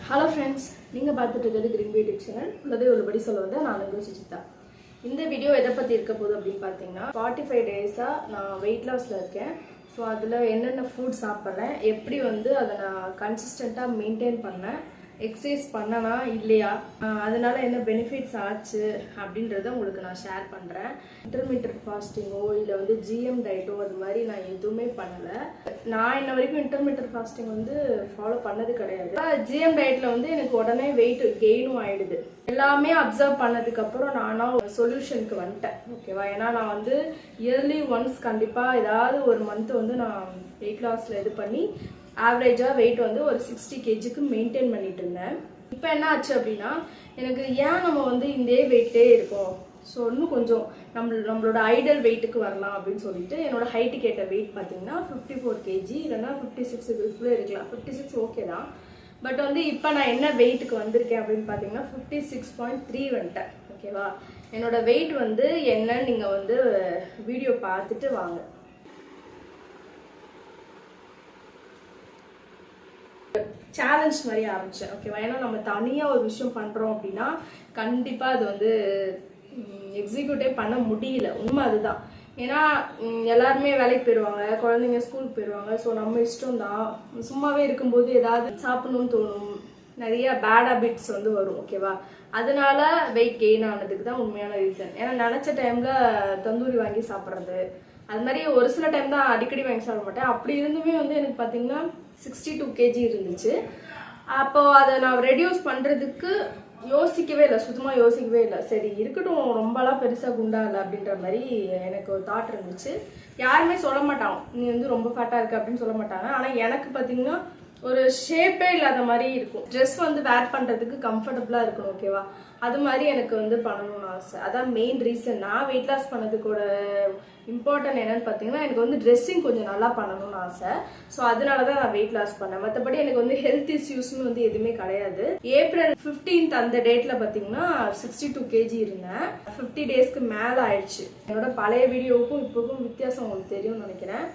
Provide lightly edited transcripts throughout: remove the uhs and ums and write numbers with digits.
Hello friends, நீங்கள் பார்த்துட்டு இருக்கிறது கிரீன் பியூட்டி டிப் சேனல். உள்ளதே உள்ளபடி சொல்ல வந்து நான் உங்கள் சுஜிதா. இந்த வீடியோ எதை பற்றி இருக்க போகுது அப்படின்னு பார்த்தீங்கன்னா 45 டேஸாக நான் வெயிட் லாஸில் இருக்கேன். ஸோ அதில் என்னென்ன ஃபுட் சாப்பிட்றேன், எப்படி வந்து அதை நான் கன்சிஸ்டண்ட்டாக மெயின்டைன் பண்ணேன், எக்ஸசைஸ் பண்ணனா இல்லையா, அதனால என்ன பெனிஃபிட்ஸ் ஆச்சு அப்படின்றத உங்களுக்கு நான் ஷேர் பண்ணுறேன். இன்டர்மீடியட் ஃபாஸ்டிங்கோ இல்லை வந்து ஜிஎம் டயட்டோ அது மாதிரி நான் எதுவுமே பண்ணலை. நான் இன்ன வரைக்கும் இன்டர்மீடியட் ஃபாஸ்டிங் வந்து ஃபாலோ பண்ணது கிடையாது. ஜிஎம் டயட்டில் வந்து எனக்கு உடனே வெயிட் கெயினும் ஆயிடுது. எல்லாமே அப்சர்வ் பண்ணதுக்கப்புறம் நானும் சொல்யூஷனுக்கு வந்துட்டேன். ஓகேவா? ஏன்னா நான் வந்து இயர்லி ஒன்ஸ் கண்டிப்பாக ஏதாவது ஒரு மந்த் வந்து நான் வெயிட் லாஸில் இது பண்ணி ஆவரேஜாக வெயிட் வந்து ஒரு 60 kgக்கு மெயின்டைன் பண்ணிட்டு இருந்தேன். இப்போ என்ன ஆச்சு அப்படின்னா, எனக்கு ஏன் நம்ம வந்து இந்த வெயிட்டே இருக்கோம், ஸோ இன்னும் கொஞ்சம் நம்மளோட ஐடல் வெயிட்டுக்கு வரலாம் அப்படின்னு சொல்லிட்டு என்னோட ஹைட்டுக்கு ஏற்ற வெயிட் பார்த்தீங்கன்னா 54 kg இல்லைன்னா 56 இதுக்குள்ளே இருக்கலாம். 56 ஓகே தான். பட் வந்து இப்போ நான் என்ன வெயிட்டுக்கு வந்திருக்கேன் அப்படின்னு பார்த்தீங்கன்னா 56.3 வந்துட்டேன். ஓகேவா? என்னோட வெயிட் வந்து என்னன்னு நீங்கள் வந்து வீடியோ பார்த்துட்டு வாங்க. சேலஞ்ச் மாதிரி ஆரம்பிச்சேன். ஓகேவா? ஏன்னா நம்ம தனியாக ஒரு விஷயம் பண்ணுறோம் அப்படின்னா கண்டிப்பாக அது வந்து எக்ஸிக்யூட்டே பண்ண முடியல. உண்மை அதுதான். ஏன்னா எல்லாருமே வேலைக்கு போயிடுவாங்க, குழந்தைங்க ஸ்கூலுக்கு போயிடுவாங்க. ஸோ நம்ம இஷ்டம் தான். சும்மாவே இருக்கும்போது ஏதாவது சாப்பிடணும்னு தோணும், நிறைய பேட் ஹேபிட்ஸ் வந்து வரும். ஓகேவா? அதனால வெயிட் கெயின் ஆனதுக்கு தான் உண்மையான ரீசன். ஏன்னா நினச்ச டைமில் தந்தூரி வாங்கி சாப்பிட்றது, அது மாதிரி ஒரு சில டைம் தான் அடிக்கடி வாங்கி சாப்பிட மாட்டேன். அப்படி இருந்துமே வந்து எனக்கு பார்த்தீங்கன்னா 62 kg இருந்துச்சு. அப்போ அதை நான் ரெடியூஸ் பண்ணுறதுக்கு யோசிக்கவே இல்லை, சுத்தமாக யோசிக்கவே இல்லை. சரி இருக்கட்டும், ரொம்பலாம் பெருசாக குண்டா இல்லை அப்படின்ற மாதிரி எனக்கு ஒரு தாட் இருந்துச்சு. யாருமே சொல்ல மாட்டாங்க நீ வந்து ரொம்ப ஃபேட்டாக இருக்கு அப்படின்னு சொல்ல மாட்டாங்க. ஆனால் எனக்கு பார்த்தீங்கன்னா ஒரு ஷேப்பே இல்லாத மாதிரி இருக்கும். ட்ரெஸ் வந்து வேர் பண்ணுறதுக்கு கம்ஃபர்டபுளாக இருக்கணும். ஓகேவா? அது மாதிரி எனக்கு வந்து பண்ணணும்னு ஆசை. அதான் மெயின் ரீசன். நான் வெயிட் லாஸ் பண்ணதுக்கூட இம்பார்ட்டன்ட் என்னன்னு பார்த்தீங்கன்னா எனக்கு வந்து ட்ரெஸ்ஸிங் கொஞ்சம் நல்லா பண்ணணும்னு ஆசை. ஸோ அதனால தான் நான் வெயிட் லாஸ் பண்ணேன். மற்றபடி எனக்கு வந்து ஹெல்த் இஷ்யூஸ்னு வந்து எதுவுமே கிடையாது. ஏப்ரல் 15th அந்த டேட்டில் பார்த்தீங்கன்னா 62 kg இருந்தேன். 50 டேஸ்க்கு மேலே ஆயிடுச்சு. என்னோட பழைய வீடியோவுக்கும் இப்போக்கும் வித்தியாசம் உங்களுக்கு தெரியும்னு நினைக்கிறேன்.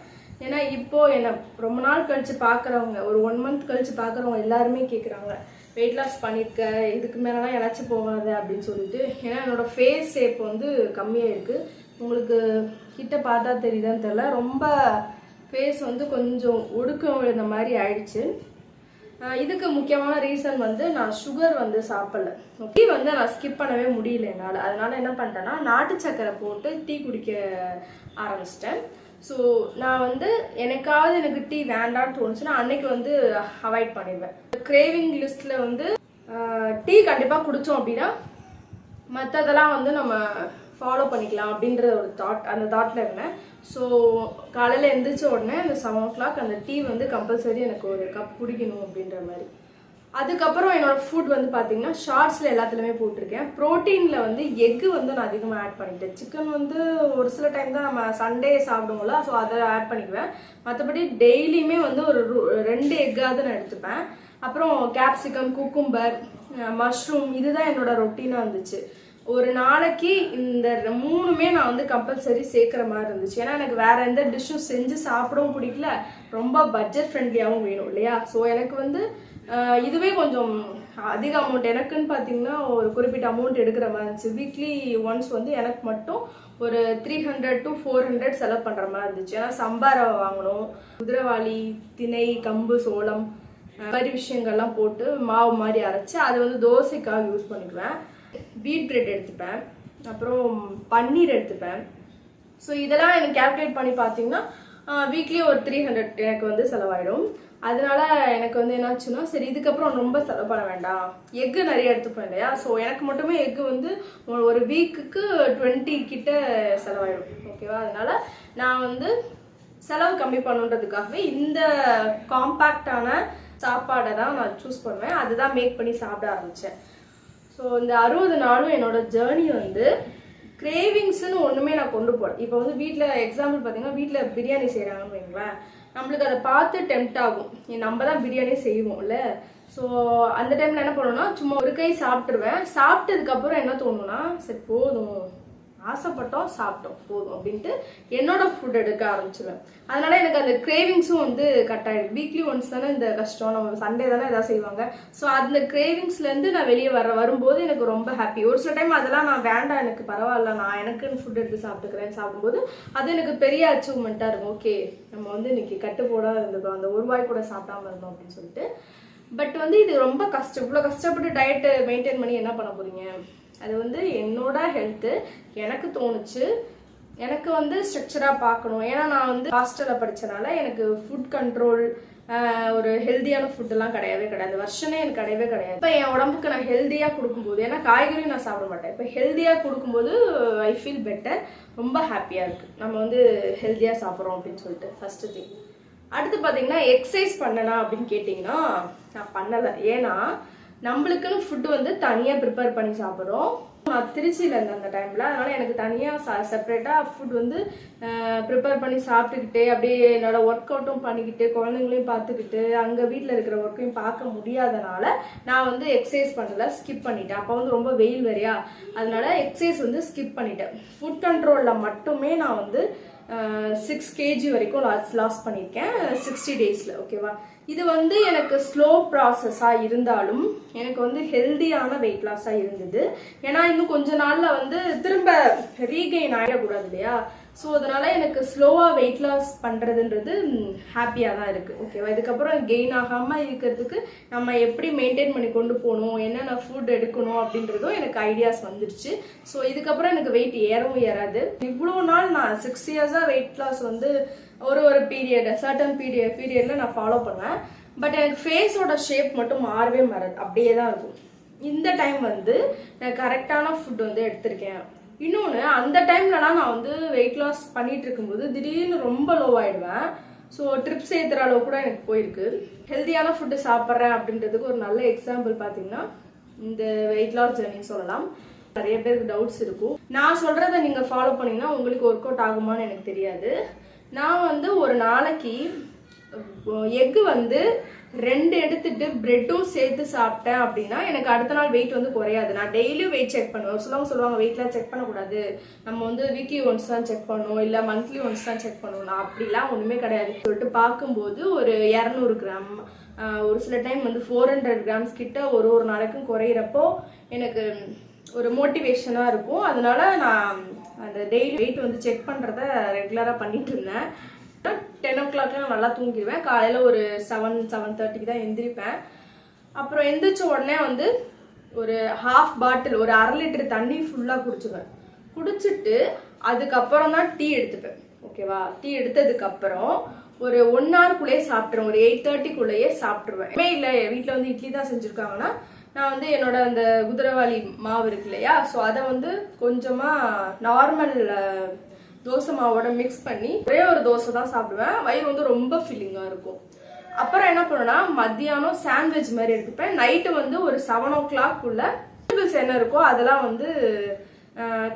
ஏன்னா இப்போ என்ன ரொம்ப நாள் கழிச்சு பார்க்குறவங்க, ஒரு 1 month கழிச்சு பார்க்குறவங்க எல்லாருமே கேட்குறாங்க வெயிட் லாஸ் பண்ணியிருக்க, இதுக்கு மேலாம் இழைச்சி போகாது அப்படின்னு சொல்லிட்டு. ஏன்னா என்னோட ஃபேஸ் ஷேப் வந்து கம்மியாக இருக்குது. உங்களுக்கு கிட்ட பார்த்தா தெரியுதான்னு தெரியல, ரொம்ப ஃபேஸ் வந்து கொஞ்சம் ஒடுக்கம் விழுந்த மாதிரி ஆயிடுச்சு. இதுக்கு முக்கியமான ரீசன் வந்து நான் சுகர் வந்து சாப்பிடல. டீ வந்து நான் ஸ்கிப் பண்ணவே முடியல என்னால். அதனால என்ன பண்ணிட்டேன்னா நாட்டு சக்கரை போட்டு டீ குடிக்க ஆரம்பிச்சிட்டேன். ஸோ நான் வந்து எனக்கு டீ வேண்டான்னு தோணுச்சுன்னா அன்னைக்கு வந்து அவாய்ட் பண்ணிடுவேன். கிரேவிங் லிஸ்ட்டில் வந்து டீ கண்டிப்பாக குடித்தோம் அப்படின்னா மற்றதெல்லாம் வந்து நம்ம ஃபாலோ பண்ணிக்கலாம் அப்படின்ற ஒரு அந்த தாட்டில் இருந்தேன். ஸோ காலையில் எழுந்திரிச்ச உடனே அந்த 7 o'clock அந்த டீ வந்து கம்பல்சரி எனக்கு ஒரு கப் குடிக்கணும் அப்படின்ற மாதிரி. அதுக்கப்புறம் என்னோடய ஃபுட் வந்து பார்த்தீங்கன்னா ஷார்ட்ஸில் எல்லாத்துலேயுமே போட்டிருக்கேன். ப்ரோட்டீனில் வந்து எக்கு வந்து நான் அதிகமாக ஆட் பண்ணிட்டேன். சிக்கன் வந்து ஒரு சில டைம் தான் நம்ம சண்டே சாப்பிடுவோம்ல, ஸோ அதை ஆட் பண்ணிக்குவேன். மற்றபடி டெய்லியுமே வந்து ஒரு 2 எக்காவது நான் எடுத்துப்பேன். அப்புறம் கேப்சிகம், குக்கும்பர், மஷ்ரூம், இதுதான் என்னோட ரொட்டீனாக இருந்துச்சு. ஒரு நாளைக்கு இந்த 3மே நான் வந்து கம்பல்சரி சேர்க்குற மாதிரி இருந்துச்சு. ஏன்னா எனக்கு வேற எந்த டிஷ்ஷும் செஞ்சு சாப்பிடவும் பிடிக்கல, ரொம்ப பட்ஜெட் ஃப்ரெண்ட்லியாகவும் வேணும் இல்லையா? ஸோ எனக்கு வந்து இதுவே கொஞ்சம் அதிக அமௌண்ட். எனக்குன்னு பார்த்தீங்கன்னா ஒரு குறிப்பிட்ட அமௌண்ட் எடுக்கிற மாதிரி இருந்துச்சு. வீக்லி ஒன்ஸ் வந்து எனக்கு மட்டும் ஒரு 300 to 400 செலவு பண்ணுற மாதிரி இருந்துச்சு. ஏன்னா சம்பாரை வாங்கணும், குதிரைவாளி, திணை, கம்பு, சோளம் மாதிரி விஷயங்கள்லாம் போட்டு மாவு மாதிரி அரைச்சி அதை வந்து தோசைக்காக யூஸ் பண்ணிக்குவேன். வீட் பிரெட் எடுத்துப்பேன், அப்புறம் பன்னீர் எடுத்துப்பேன். ஸோ இதெல்லாம் எனக்கு கேல்குலேட் பண்ணி பார்த்தீங்கன்னா வீக்லி ஒரு 300 எனக்கு வந்து செலவாயிடும். அதனால எனக்கு வந்து என்னாச்சுன்னா சரி இதுக்கப்புறம் ரொம்ப செலவு பண்ண வேண்டாம், எக்கு நிறைய எடுத்துப்பேன் இல்லையா? ஸோ எனக்கு மட்டுமே எக்கு வந்து ஒரு வீக்குக்கு 20 கிட்ட செலவாயிடும். ஓகேவா? அதனால நான் வந்து செலவு கம்மி பண்ணுன்றதுக்காகவே இந்த காம்பேக்டான சாப்பாடை தான் நான் சூஸ் பண்ணுவேன். அதுதான் மேக் பண்ணி சாப்பிட ஆரம்பித்தேன். ஸோ இந்த 60 நாளும் என்னோட ஜேர்னி வந்து கிரேவிங்ஸ்ன்னு ஒன்றுமே நான் கொண்டு போகிறேன். இப்போ வந்து வீட்டில் எக்ஸாம்பிள் பார்த்தீங்கன்னா வீட்டில் பிரியாணி செய்கிறாங்கன்னு வைங்களேன், நம்மளுக்கு அதை பார்த்து டெம்ப்ட் ஆகும். நம்ம தான் பிரியாணி செய்வோம்ல. ஸோ அந்த டைமில் என்ன பண்ணுவோம்னா சும்மா ஒரு கை சாப்பிட்ருவேன். சாப்பிட்டதுக்கப்புறம் என்ன தோணுன்னா சரி போதும் ஆசைப்பட்டோம் சாப்பிட்டோம் போதும் அப்படின்ட்டு என்னோட ஃபுட் எடுக்க ஆரம்பிச்சிடுவேன். அதனால எனக்கு அந்த கிரேவிங்ஸும் வந்து கட் ஆகிடும். வீக்லி ஒன்ஸ் தானே இந்த கஷ்டம், நம்ம சண்டே தானே எதாவது செய்வாங்க. ஸோ அந்த கிரேவிங்ஸ்லேருந்து நான் வெளியே வரும்போது எனக்கு ரொம்ப ஹாப்பி. ஒரு சில டைம் அதெல்லாம் நான் வேண்டாம், எனக்கு பரவாயில்ல, நான் எனக்குன்னு ஃபுட் எடுத்து சாப்பிடும்போது அது எனக்கு பெரிய அச்சீவ்மெண்ட்டாக இருக்கும். ஓகே, நம்ம வந்து இன்னைக்கு கட்டு போடாத இருந்துக்கோம், அந்த ஒரு வாய் கூட சாப்பிடாம இருந்தோம் அப்படின்னு சொல்லிட்டு. பட் வந்து இது ரொம்ப கஷ்டம். இவ்வளோ கஷ்டப்பட்டு டயட்டை மெயின்டைன் பண்ணி என்ன பண்ண போறீங்க? அது வந்து என்னோட ஹெல்த்து எனக்கு தோணுச்சு, எனக்கு வந்து ஸ்ட்ரக்சராக பார்க்கணும். ஏன்னா நான் வந்து ஹாஸ்டலில் படித்தனால எனக்கு ஃபுட் கண்ட்ரோல், ஒரு ஹெல்த்தியான ஃபுட்டெல்லாம் கிடையவே கிடையாது. வருஷனே எனக்கு கிடையவே கிடையாது. இப்போ என் உடம்புக்கு நான் ஹெல்த்தியாக கொடுக்கும்போது, ஏன்னா காய்கறியும் நான் சாப்பிட மாட்டேன், இப்போ ஹெல்த்தியாக கொடுக்கும்போது ஐ ஃபீல் பெட்டர், ரொம்ப ஹாப்பியாக இருக்குது. நம்ம வந்து ஹெல்த்தியாக சாப்பிட்றோம் அப்படின்னு சொல்லிட்டு ஃபஸ்ட்டு திங். அடுத்து பார்த்தீங்கன்னா எக்ஸசைஸ் பண்ணனா அப்படின்னு கேட்டிங்கன்னா நான் பண்ணலை. ஏன்னா நம்மளுக்குன்னு ஃபுட்டு வந்து தனியாக ப்ரிப்பேர் பண்ணி சாப்பிட்றோம். நான் திருச்சியில் இருந்தேன் அந்த டைமில், அதனால் எனக்கு தனியாக செப்பரேட்டாக ஃபுட் வந்து ப்ரிப்பேர் பண்ணி சாப்பிட்டுக்கிட்டே அப்படியே என்னோட ஒர்க் அவுட்டும் பண்ணிக்கிட்டு குழந்தைங்களையும் பார்த்துக்கிட்டு அங்கே வீட்டில் இருக்கிற ஒர்க்கையும் பார்க்க முடியாதனால நான் வந்து எக்ஸசைஸ் பண்ணல, ஸ்கிப் பண்ணிட்டேன். அப்போ வந்து ரொம்ப வெயில் வேறையா, அதனால எக்ஸசைஸ் வந்து ஸ்கிப் பண்ணிட்டேன். ஃபுட் கண்ட்ரோலில் மட்டுமே நான் வந்து 6 kg வரைக்கும் லாஸ் பண்ணியிருக்கேன் 60 daysல. ஓகேவா, இது வந்து எனக்கு ஸ்லோ ப்ராசஸாக இருந்தாலும் எனக்கு வந்து ஹெல்தியான வெயிட் லாஸாக இருந்தது. ஏன்னா இன்னும் கொஞ்ச நாளில் வந்து திரும்ப ரீகெயின் ஆகிடக்கூடாது இல்லையா. ஸோ அதனால எனக்கு ஸ்லோவாக வெயிட் லாஸ் பண்ணுறதுன்றது ஹாப்பியாக தான் இருக்குது. ஓகேவா, இதுக்கப்புறம் கெயின் ஆகாமல் இருக்கிறதுக்கு நம்ம எப்படி மெயின்டைன் பண்ணி கொண்டு போகணும், என்னென்ன ஃபுட் எடுக்கணும் அப்படின்றதும் எனக்கு ஐடியாஸ் வந்துடுச்சு. ஸோ இதுக்கப்புறம் எனக்கு வெயிட் ஏறவும் ஏறாது. இவ்வளோ நாள் நான் 6 yearsஆக வெயிட் லாஸ் வந்து ஒரு பீரியட், சர்டன் பீரியடில் நான் ஃபாலோ பண்ணேன். பட் எனக்கு ஃபேஸோட ஷேப் மட்டும் மாறவே மாறாது, அப்படியே தான் இருக்கும். இந்த டைம் வந்து நான் கரெக்டான ஃபுட் வந்து எடுத்திருக்கேன். இன்னொன்று, அந்த டைம்லலாம் நான் வந்து வெயிட் லாஸ் பண்ணிட்டு இருக்கும்போது திடீர்னு ரொம்ப லோ ஆயிடுவேன். ஸோ ட்ரிப்ஸ் ஏற்றுற அளவு கூட எனக்கு போயிருக்கு. ஹெல்த்தியான ஃபுட்டு சாப்பிட்றேன் அப்படின்றதுக்கு ஒரு நல்ல எக்ஸாம்பிள் பார்த்தீங்கன்னா இந்த வெயிட் லாஸ் ஜர்னி சொல்லலாம். நிறைய பேருக்கு டவுட்ஸ் இருக்கும். நான் சொல்கிறத நீங்கள் ஃபாலோ பண்ணிங்கன்னா உங்களுக்கு ஒர்க் அவுட் ஆகுமான்னு எனக்கு தெரியாது. நான் வந்து ஒரு நாளைக்கு எக்கு வந்து 2 எடுத்துட்டு பிரெட்டும் சேர்த்து சாப்பிட்டேன் அப்படின்னா எனக்கு அடுத்த நாள் வெயிட் வந்து குறையாது. நான் டெய்லியும் வெயிட் செக் பண்ணுவேன். சொல்லுவாங்க வெயிட்லாம் செக் பண்ணக்கூடாது, நம்ம வந்து வீக்லி ஒன்ஸ் தான் செக் பண்ணணும், இல்லை மந்த்லி ஒன்ஸ் தான் செக் பண்ணணும். நான் அப்படிலாம் ஒன்றுமே கிடையாது சொல்லிட்டு பார்க்கும்போது ஒரு 200 கிராம், ஒரு சில டைம் வந்து 400 grams கிட்ட ஒரு நாளைக்கும் குறையிறப்போ எனக்கு ஒரு மோட்டிவேஷனாக இருக்கும். அதனால நான் அந்த டெய்லி வெயிட் வந்து செக் பண்ணுறத ரெகுலராக பண்ணிட்டு இருந்தேன். 10 o'clock நல்லா தூங்கிடுவேன். காலையில் ஒரு 7-7:30 தான் எந்திரிப்பேன். அப்புறம் எந்திரிச்ச உடனே வந்து ஒரு ½ பாட்டில், ஒரு 1/2 liter தண்ணி ஃபுல்லாக குடிச்சுவேன். குடிச்சிட்டு அதுக்கப்புறம் தான் டீ எடுத்துப்பேன். ஓகேவா, டீ எடுத்ததுக்கப்புறம் ஒரு 1 hourக்குள்ளேயே சாப்பிட்ருவேன். ஒரு 8:30க்குள்ளேயே சாப்பிட்ருவேன். இல்லை வீட்டில் வந்து இட்லி தான் செஞ்சுருக்காங்கன்னா நான் வந்து என்னோட அந்த குதிரவாளி மாவு இருக்கு இல்லையா, ஸோ அதை வந்து கொஞ்சமாக நார்மல் தோசை மாவோட மிக்ஸ் பண்ணி ஒரே ஒரு தோசை தான் சாப்பிடுவேன். வயிறு வந்து ரொம்ப ஃபீலிங்காக இருக்கும். அப்புறம் என்ன பண்ணுவேன்னா மத்தியானம் சாண்ட்விச் மாதிரி எடுத்துப்பேன். நைட்டு வந்து ஒரு 7 o'clock வெஜிடபிள்ஸ் என்ன இருக்கோ அதெல்லாம் வந்து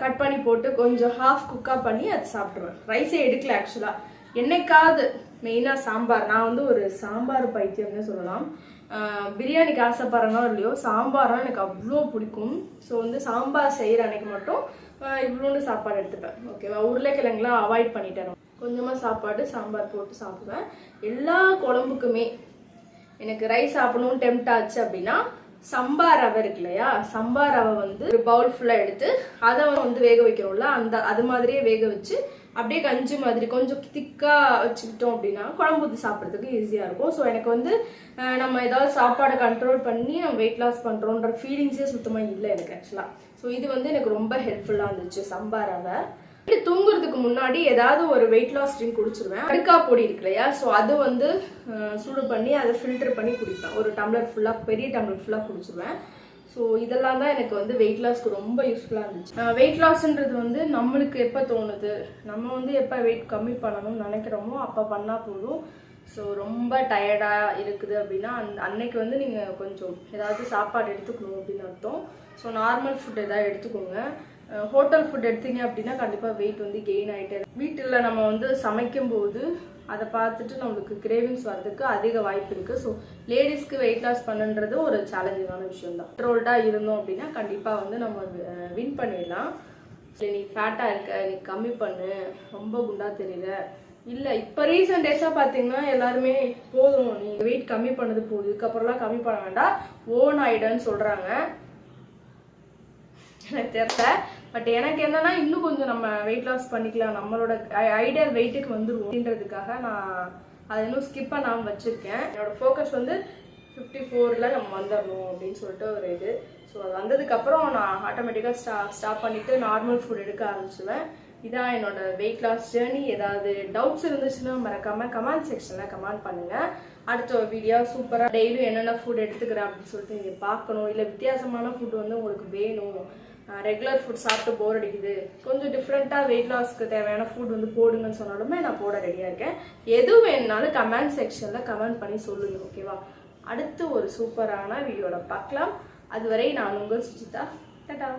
கட் பண்ணி போட்டு கொஞ்சம் ஹாஃப் குக்காக பண்ணி அது சாப்பிட்ருவேன். ரைஸே எடுக்கல ஆக்சுவலாக. என்னைக்காவது மெயினாக சாம்பார், நான் வந்து ஒரு சாம்பார் பைத்தியம்னு சொல்லலாம். பிரியாணிக்கு ஆசைப்படுறனோ இல்லையோ சாம்பார்னா எனக்கு அவ்வளோ பிடிக்கும். ஸோ வந்து சாம்பார் செய்கிற அன்னைக்கு மட்டும் இவ்வளோண்டு சாப்பாடு எடுத்துப்பேன். ஓகேவா, உருளைக்கிழங்குலாம் அவாய்ட் பண்ணிட்டேன். கொஞ்சமாக சாப்பாடு சாம்பார் போட்டு சாப்பிடுவேன். எல்லா குழம்புக்குமே எனக்கு ரைஸ் சாப்பிடணும்னு டெம்ட் ஆச்சு அப்படின்னா சம்பார் ரவை இருக்கு இல்லையா, சம்பார் ரவை வந்து ஒரு பவுல் ஃபுல்லாக எடுத்து அதை வந்து வேக வைக்கிறோம்ல, அது மாதிரியே வேக வச்சு அப்படியே கஞ்சி மாதிரி கொஞ்சம் திக்காக வச்சுக்கிட்டோம் அப்படின்னா குழம்பு ஊற்றி சாப்பிட்றதுக்கு ஈஸியாக இருக்கும். ஸோ எனக்கு வந்து நம்ம ஏதாவது சாப்பாடை கண்ட்ரோல் பண்ணி நம்ம வெயிட் லாஸ் பண்ணுறோன்ற ஃபீலிங்ஸே சுத்தமாக இல்லை எனக்கு ஆக்சுவலாக. ஸோ இது வந்து எனக்கு ரொம்ப ஹெல்ப்ஃபுல்லாக இருந்துச்சு சம்பார் ரவை. தூங்குறதுக்கு முன்னாடி ஏதாவது ஒரு வெயிட் லாஸ் ட்ரிங்க் குடிச்சிருவேன். அடுக்கா பொடி இருக்கு இல்லையா, ஸோ அது வந்து சூடு பண்ணி அதை ஃபில்டர் பண்ணி குடிப்பேன். ஒரு டம்ளர் ஃபுல்லாக, பெரிய டம்ளர் ஃபுல்லாக குடிச்சிருவேன். ஸோ இதெல்லாம் தான் எனக்கு வந்து வெயிட் லாஸ்க்கு ரொம்ப யூஸ்ஃபுல்லாக இருந்துச்சு. வெயிட் லாஸ்ன்றது வந்து நம்மளுக்கு எப்போ தோணுது, நம்ம வந்து எப்போ வெயிட் கம்மி பண்ணணும்னு நினைக்கிறோமோ அப்போ பண்ணால் போதும். ஸோ ரொம்ப டயர்டாக இருக்குது அப்படின்னா அன்னைக்கு வந்து நீங்கள் கொஞ்சம் ஏதாவது சாப்பாடு எடுத்துக்கணும் அப்படின்னு அர்த்தம். ஸோ நார்மல் ஃபுட் ஏதாவது எடுத்துக்கோங்க. ஹோட்டல் ஃபுட் எடுத்தீங்க அப்படின்னா கண்டிப்பாக வெயிட் வந்து கெயின் ஆகிட்டே. வீட்டில் நம்ம வந்து சமைக்கும் போது அதை பார்த்துட்டு நம்மளுக்கு கிரேவிங்ஸ் வர்றதுக்கு அதிக வாய்ப்பு இருக்குது. ஸோ லேடிஸ்க்கு வெயிட் லாஸ் பண்ணுன்றது ஒரு சேலஞ்சிங்கான விஷயம் தான். கண்ட்ரோல்டாக இருந்தோம் அப்படின்னா கண்டிப்பாக வந்து நம்ம வின் பண்ணிடலாம். சரி நீ ஃபேட்டாக இருக்க, நீ கம்மி பண்ணு, ரொம்ப குண்டா தெரியல. இல்லை இப்போ ரீசெண்ட் டேஸாக பார்த்தீங்கன்னா எல்லாருமே போதும் நீ வெயிட் கம்மி பண்ணது போதும், இதுக்கப்புறம்லாம் கம்மி பண்ண வேண்டாம், ஓன் ஆயிடுன்னு சொல்கிறாங்க. எனக்கு தெரியல. பட் எனக்கு என்னன்னா இன்னும் கொஞ்சம் நம்ம வெயிட் லாஸ் பண்ணிக்கலாம், நம்மளோட ஐடியல் வெயிட்டுக்கு வந்துடுவோம் அப்படின்றதுக்காக நான் அதை இன்னும் ஸ்கிப் பண்ணாமல் வச்சுருக்கேன். என்னோட ஃபோக்கஸ் வந்து 54ல் நம்ம வந்துடணும் அப்படின்னு சொல்லிட்டு ஒரு இது. ஸோ அது வந்ததுக்கப்புறம் நான் ஆட்டோமேட்டிக்காக ஸ்டாப் பண்ணிவிட்டு நார்மல் ஃபுட் எடுக்க ஆரம்பிச்சுவேன். இதான் என்னோட வெயிட் லாஸ் ஜேர்னி. ஏதாவது டவுட்ஸ் இருந்துச்சுன்னா மறக்காமல் கமெண்ட் செக்ஷனில் கமெண்ட் பண்ணுங்கள். அடுத்த ஒரு வீடியோ சூப்பராக டெய்லியும் என்னென்ன ஃபுட் எடுத்துக்கிறேன் அப்படின்னு சொல்லிட்டு நீங்கள் பார்க்கணும். இல்லை வித்தியாசமான ஃபுட் வந்து உங்களுக்கு வேணும், ரெகுலர் ஃபுட் சாப்பிட்டு போர் அடிக்குது, கொஞ்சம் டிஃப்ரெண்ட்டாக வெயிட் லாஸ்க்கு தேவையான ஃபுட் வந்து போடுங்கன்னு சொன்னாலுமே நான் போட ரெடியாக இருக்கேன். எது வேணுனாலும் கமெண்ட் செக்ஷனில் கமெண்ட் பண்ணி சொல்லுங்கள். ஓகேவா? அடுத்து ஒரு சூப்பரான வீடியோவில் பார்க்கலாம். அதுவரை நான் உங்கள் சுஜிதா. டாடா.